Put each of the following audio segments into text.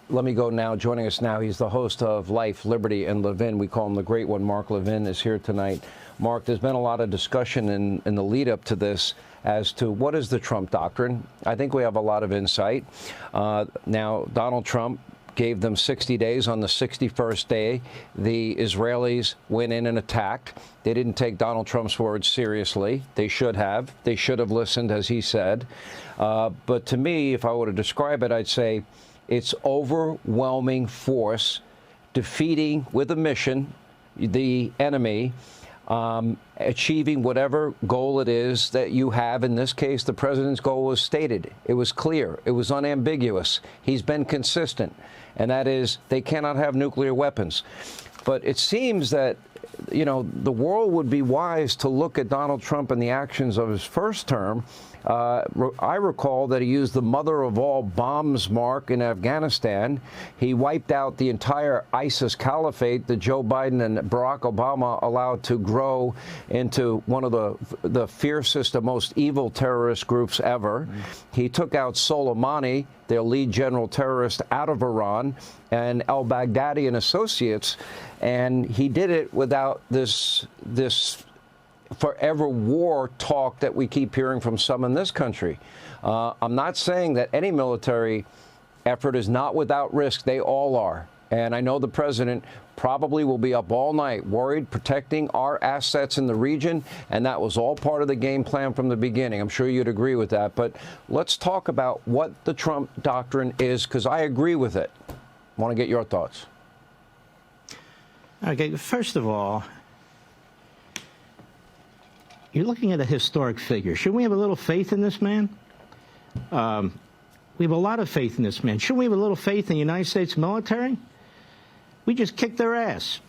Let me go now. Joining us now, he's the host of Life, Liberty, and Levin. We call him the Great One. Mark Levin is here tonight. Mark, there's been a lot of discussion in the lead up to this as to what is the Trump doctrine. I think we have a lot of insight. Now, Donald Trump gave them 60 days. On the 61st day, the Israelis went in and attacked. They didn't take Donald Trump's words seriously. They should have. They should have listened, as he said. But to me, if I were to describe it, I'd say it's overwhelming force defeating with a mission the enemy, achieving whatever goal it is that you have. In this case, the president's goal was stated. It was clear. It was unambiguous. He's been consistent, and that is they cannot have nuclear weapons. But it seems that, you know, the world would be wise to look at Donald Trump and the actions of his first term. I recall that he used the mother of all bombs mark in Afghanistan. He wiped out the entire ISIS caliphate that Joe Biden and Barack Obama allowed to grow into one of the fiercest and most evil terrorist groups ever. He took out Soleimani, their lead general terrorist, out of Iran, and al-Baghdadi and associates. And he did it without this forever war talk that we keep hearing from some in this country. I'm not saying that any military effort is not without risk. They all are. And I know the president probably will be up all night worried, protecting our assets in the region. And that was all part of the game plan from the beginning. I'm sure you'd agree with that. But let's talk about what the Trump doctrine is, because I agree with it. I want to get your thoughts. Okay, first of all, you're looking at a historic figure. Shouldn't we have a little faith in this man? We have a lot of faith in this man. Shouldn't we have a little faith in the United States military? We just kicked their ass.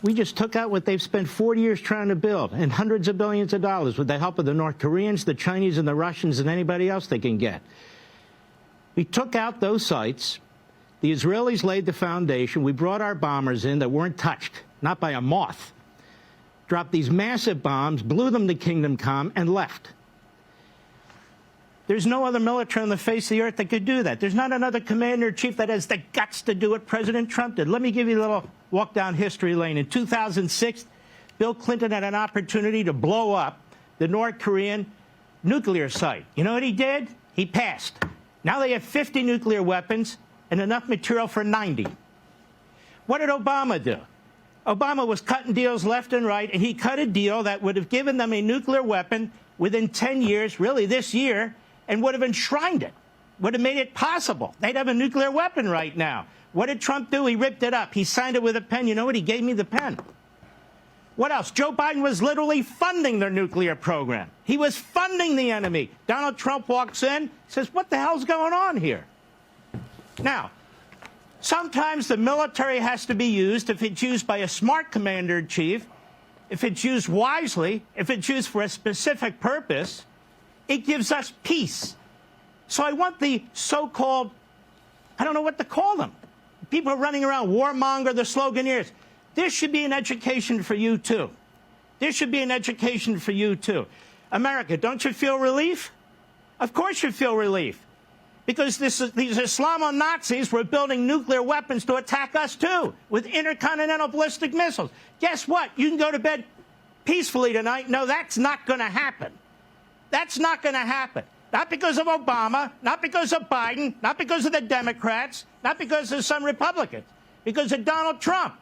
We just took out what they've spent 40 years trying to build, and hundreds of billions of dollars with the help of the North Koreans, the Chinese, and the Russians, and anybody else they can get. We took out those sites. The Israelis laid the foundation. We brought our bombers in that weren't touched, not by a moth. Dropped these massive bombs, blew them to Kingdom Come, and left. There's no other military on the face of the earth that could do that. There's not another commander-in-chief that has the guts to do what President Trump did. Let me give you a little walk down history lane. In 2006, Bill Clinton had an opportunity to blow up the North Korean nuclear site. You know what he did? He passed. Now they have 50 nuclear weapons and enough material for 90. What did Obama do? Obama was cutting deals left and right, and he cut a deal that would have given them a nuclear weapon within 10 years, really this year, and would have enshrined it, would have made it possible. They'd have a nuclear weapon right now. What did Trump do? He ripped it up. He signed it with a pen. You know what? He gave me the pen. What else? Joe Biden was literally funding their nuclear program. He was funding the enemy. Donald Trump walks in, says, what the hell's going on here? Now, sometimes the military has to be used if it's used by a smart commander-in-chief, if it's used wisely, if it's used for a specific purpose. It gives us peace. So I want the so-called, I don't know what to call them, people running around, warmonger, the sloganeers. This should be an education for you, too. This should be an education for you, too. America, don't you feel relief? Of course you feel relief. Because these Islamo-Nazis were building nuclear weapons to attack us, too, with intercontinental ballistic missiles. Guess what? You can go to bed peacefully tonight. No, that's not going to happen. That's not going to happen. Not because of Obama, not because of Biden, not because of the Democrats, not because of some Republicans, because of Donald Trump.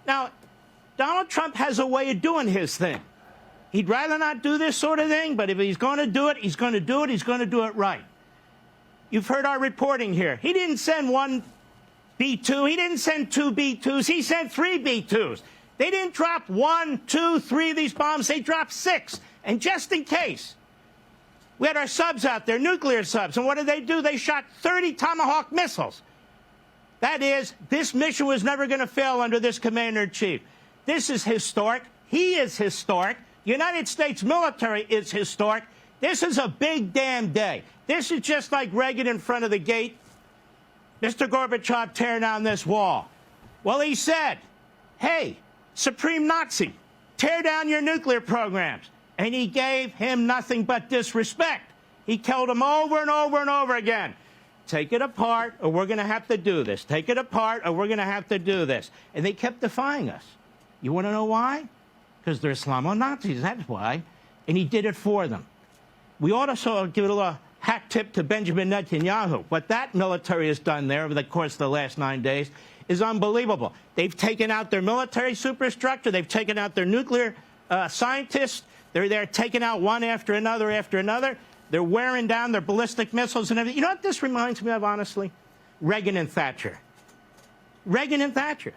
Now, Donald Trump has a way of doing his thing. He'd rather not do this sort of thing, but if he's going to do it, he's going to do it. He's going to do it right. You've heard our reporting here. He didn't send one B-2. He didn't send two B-2s. He sent three B-2s. They didn't drop 1, 2, 3 of these bombs. They dropped 6. And just in case, we had our subs out there, nuclear subs. And what did they do? They shot 30 Tomahawk missiles. That is, this mission was never going to fail under this commander-in-chief. This is historic. He is historic. The United States military is historic. This is a big damn day. This is just like Reagan in front of the gate. Mr. Gorbachev tearing down this wall. Well, he said, hey, Supreme Nazi, tear down your nuclear programs. And he gave him nothing but disrespect. He killed him over and over and over again. take it apart or we're going to have to do this. Take it apart or we're going to have to do this. And they kept defying us. You want to know why? Because they're Islamo-Nazis, that's why. And he did it for them. We also give it a little hat tip to Benjamin Netanyahu. What that military has done there over the course of the last 9 days is unbelievable. They've taken out their military superstructure. They've taken out their nuclear scientists. They're taking out one after another after another. They're wearing down their ballistic missiles and everything. You know what this reminds me of, honestly? Reagan and Thatcher. Reagan and Thatcher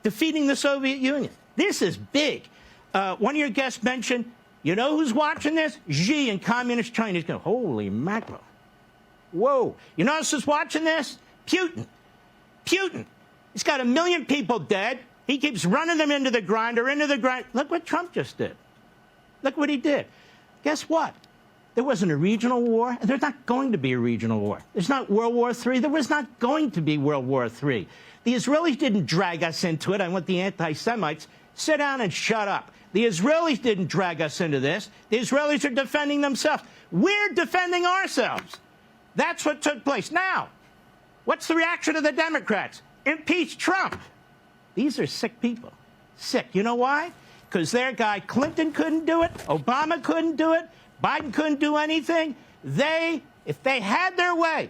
defeating the Soviet Union. This is big. One of your guests mentioned, you know who's watching this? Xi in Communist China. He's going, holy mackerel. Whoa. You know who's watching this? Putin. Putin. He's got 1 million people dead. He keeps running them into the grinder, Look what Trump just did. Look what he did. Guess what? There wasn't a regional war, and there's not going to be a regional war. There's not World War III. There was not going to be World War III. The Israelis didn't drag us into it. I want the anti-Semites, sit down and shut up. The Israelis didn't drag us into this. The Israelis are defending themselves. We're defending ourselves. That's what took place. Now, what's the reaction of the Democrats? Impeach Trump. These are sick people. Sick. You know why? Because their guy Clinton couldn't do it. Obama couldn't do it. Biden couldn't do anything. If they had their way,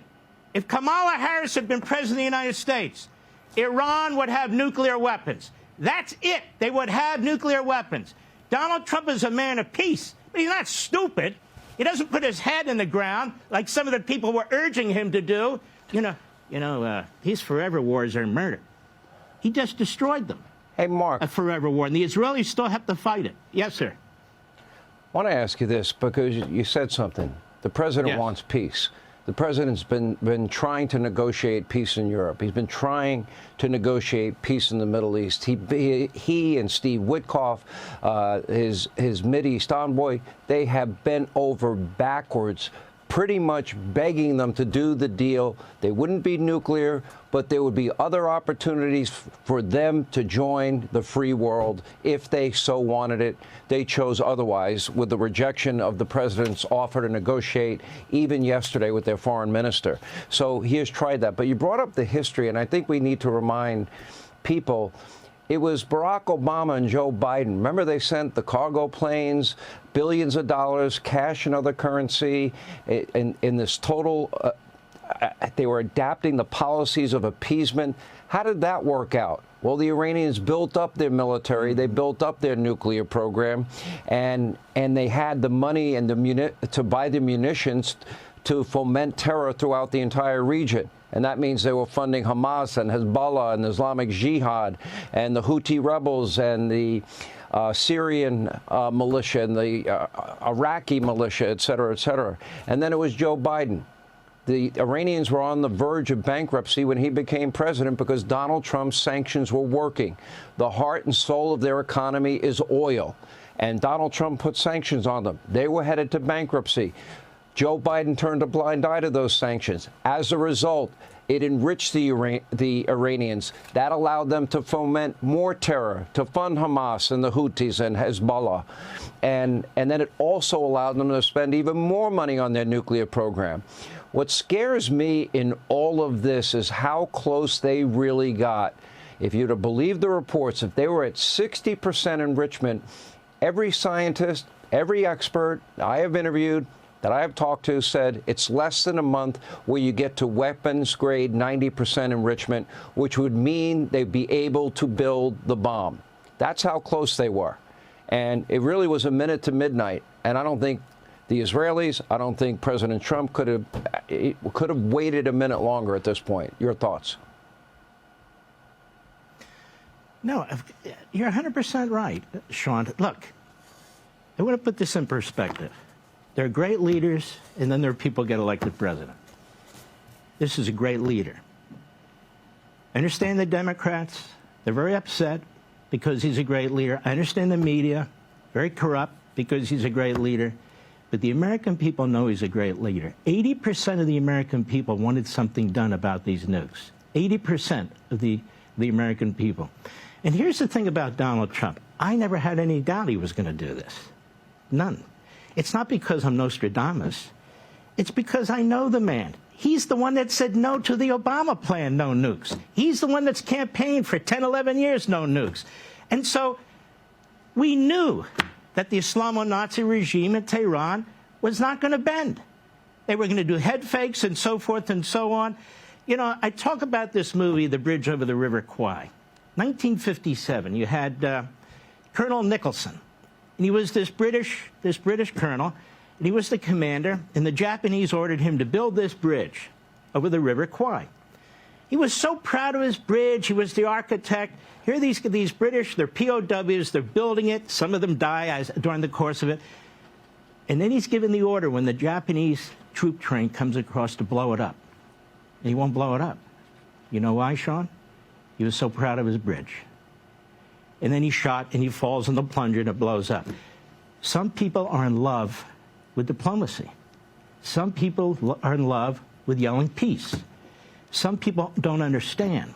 if Kamala Harris had been president of the United States, Iran would have nuclear weapons. That's it. They would have nuclear weapons. Donald Trump is a man of peace, but he's not stupid. He doesn't put his head in the ground like some of the people were urging him to do. His forever wars are murder. He just destroyed them. Hey, Mark. A forever war. And the Israelis still have to fight it. Yes, sir. I want to ask you this because you said something. The president wants peace. The president's been trying to negotiate peace in Europe. He's been trying to negotiate peace in the Middle East. He and Steve Witkoff, his Mideast envoy, they have bent over backwards, pretty much begging them to do the deal. They wouldn't be nuclear, but there would be other opportunities for them to join the free world if they so wanted it. They chose otherwise with the rejection of the president's offer to negotiate even yesterday with their foreign minister. So he has tried that. But you brought up the history, and I think we need to remind people it was Barack Obama and Joe Biden. Remember, they sent the cargo planes, billions of dollars, cash and other currency in this total. They were adapting the policies of appeasement. How did that work out? Well, the Iranians built up their military. They built up their nuclear program, and they had the money and to buy the munitions to foment terror throughout the entire region. And that means they were funding Hamas and Hezbollah and Islamic Jihad and the Houthi rebels and the Syrian militia and the Iraqi militia, et cetera, et cetera. And then it was Joe Biden. The Iranians were on the verge of bankruptcy when he became president because Donald Trump's sanctions were working. The heart and soul of their economy is oil. And Donald Trump put sanctions on them. They were headed to bankruptcy. Joe Biden turned a blind eye to those sanctions. As a result, it enriched the Iranians. That allowed them to foment more terror, to fund Hamas and the Houthis and Hezbollah. And then it also allowed them to spend even more money on their nuclear program. What scares me in all of this is how close they really got. If you're to believe the reports, if they were at 60% enrichment, every scientist, every expert I have interviewed, that I have talked to said it's less than a month where you get to weapons grade 90% enrichment, which would mean they'd be able to build the bomb. That's how close they were. And it really was a minute to midnight. And I don't think the Israelis, I don't think President Trump could have waited a minute longer at this point. Your thoughts? No, you're 100% right, Sean. Look, I want to put this in perspective. There are great leaders, and then there are people who get elected president. This is a great leader. I understand the Democrats. They're very upset because he's a great leader. I understand the media, very corrupt because he's a great leader. But the American people know he's a great leader. 80% of the American people wanted something done about these nukes. 80% of the American people. And here's the thing about Donald Trump. I never had any doubt he was going to do this. None. It's not because I'm Nostradamus. It's because I know the man. He's the one that said no to the Obama plan, no nukes. He's the one that's campaigned for 10, 11 years, no nukes. And so we knew that the Islamo-Nazi regime in Tehran was not going to bend. They were going to do head fakes and so forth and so on. You know, I talk about this movie, The Bridge Over the River Kwai. 1957, you had Colonel Nicholson. And he was this British colonel, and he was the commander, and the Japanese ordered him to build this bridge over the River Kwai. He was so proud of his bridge. He was the architect. Here are these British, they're POWs, they're building it. Some of them die during the course of it. And then he's given the order when the Japanese troop train comes across to blow it up. And he won't blow it up. You know why, Sean? He was so proud of his bridge. And then he's shot, and he falls in the plunger, and it blows up. Some people are in love with diplomacy. Some people are in love with yelling peace. Some people don't understand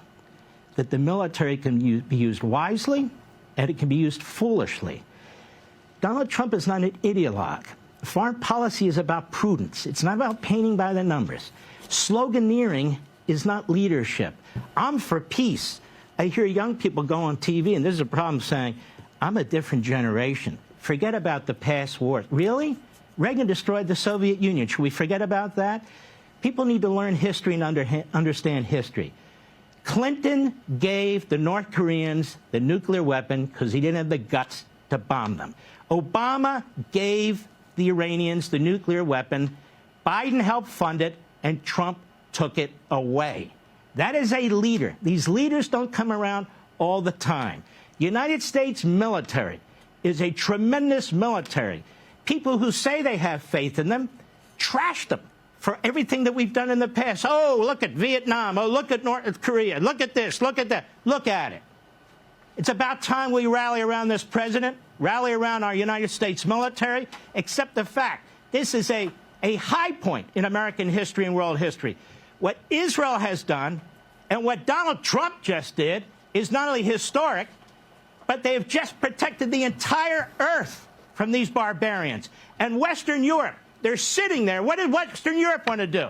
that the military can be used wisely, and it can be used foolishly. Donald Trump is not an ideologue. Foreign policy is about prudence. It's not about painting by the numbers. Sloganeering is not leadership. I'm for peace. I hear young people go on TV, and this is a problem, saying, I'm a different generation. Forget about the past wars. Really? Reagan destroyed the Soviet Union. Should we forget about that? People need to learn history and understand history. Clinton gave the North Koreans the nuclear weapon because he didn't have the guts to bomb them. Obama gave the Iranians the nuclear weapon. Biden helped fund it, and Trump took it away. That is a leader. These leaders don't come around all the time. The United States military is a tremendous military. People who say they have faith in them trash them for everything that we've done in the past. Oh, look at Vietnam. Oh, look at North Korea. Look at this. Look at that. Look at it. It's about time we rally around this president, rally around our United States military, accept the fact this is a high point in American history and world history. What Israel has done and what Donald Trump just did is not only historic, but they have just protected the entire earth from these barbarians. And Western Europe, they're sitting there. What did Western Europe want to do?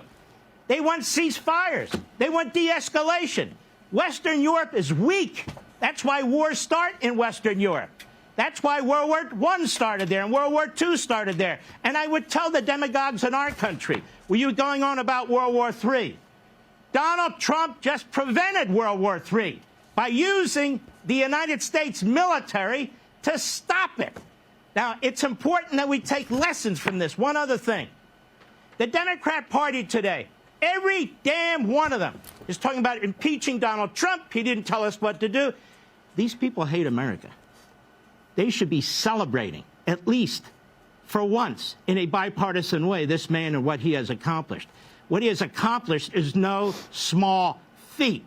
They want ceasefires. They want de-escalation. Western Europe is weak. That's why wars start in Western Europe. That's why World War I started there and World War II started there. And I would tell the demagogues in our country, were you going on about World War III? Donald Trump just prevented World War III by using the United States military to stop it. Now, it's important that we take lessons from this. One other thing. The Democrat Party today, every damn one of them is talking about impeaching Donald Trump. He didn't tell us what to do. These people hate America. They should be celebrating, at least for once, in a bipartisan way, this man and what he has accomplished. What he has accomplished is no small feat.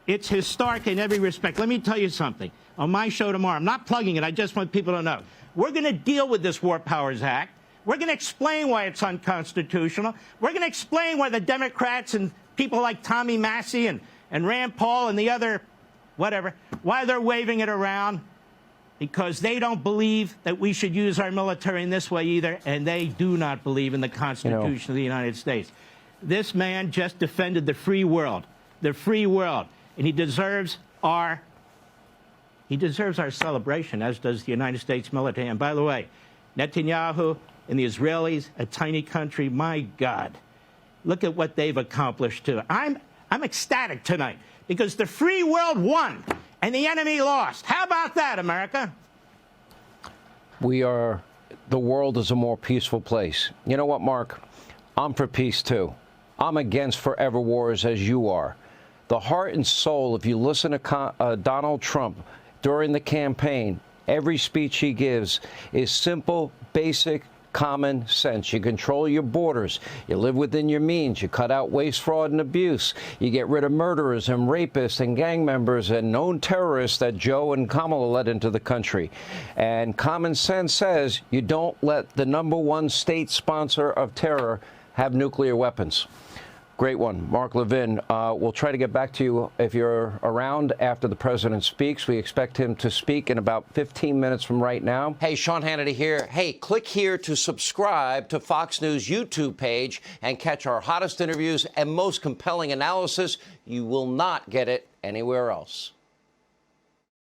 It's historic in every respect. Let me tell you something. On my show tomorrow, I'm not plugging it. I just want people to know. We're going to deal with this War Powers Act. We're going to explain why it's unconstitutional. We're going to explain why the Democrats and people like Tommy Massey and Rand Paul and the other whatever, why they're waving it around. Because they don't believe that we should use our military in this way either, and they do not believe in the Constitution of the United States. This man just defended the free world, and he deserves our celebration, as does the United States military. And by the way, Netanyahu and the Israelis, a tiny country, my God, look at what they've accomplished too. I'm ecstatic tonight because the free world won. And the enemy lost. How about that, America? The world is a more peaceful place. You know what, Mark? I'm for peace, too. I'm against forever wars, as you are. The heart and soul, if you listen to Donald Trump during the campaign, every speech he gives is simple, basic, common sense. You control your borders. You live within your means. You cut out waste, fraud, and abuse. You get rid of murderers and rapists and gang members and known terrorists that Joe and Kamala let into the country. And common sense says you don't let the #1 state sponsor of terror have nuclear weapons. Great one, Mark Levin. We'll try to get back to you if you're around after the president speaks. We expect him to speak in about 15 minutes from right now. Hey, Sean Hannity here. Hey, click here to subscribe to Fox News YouTube page and catch our hottest interviews and most compelling analysis. You will not get it anywhere else.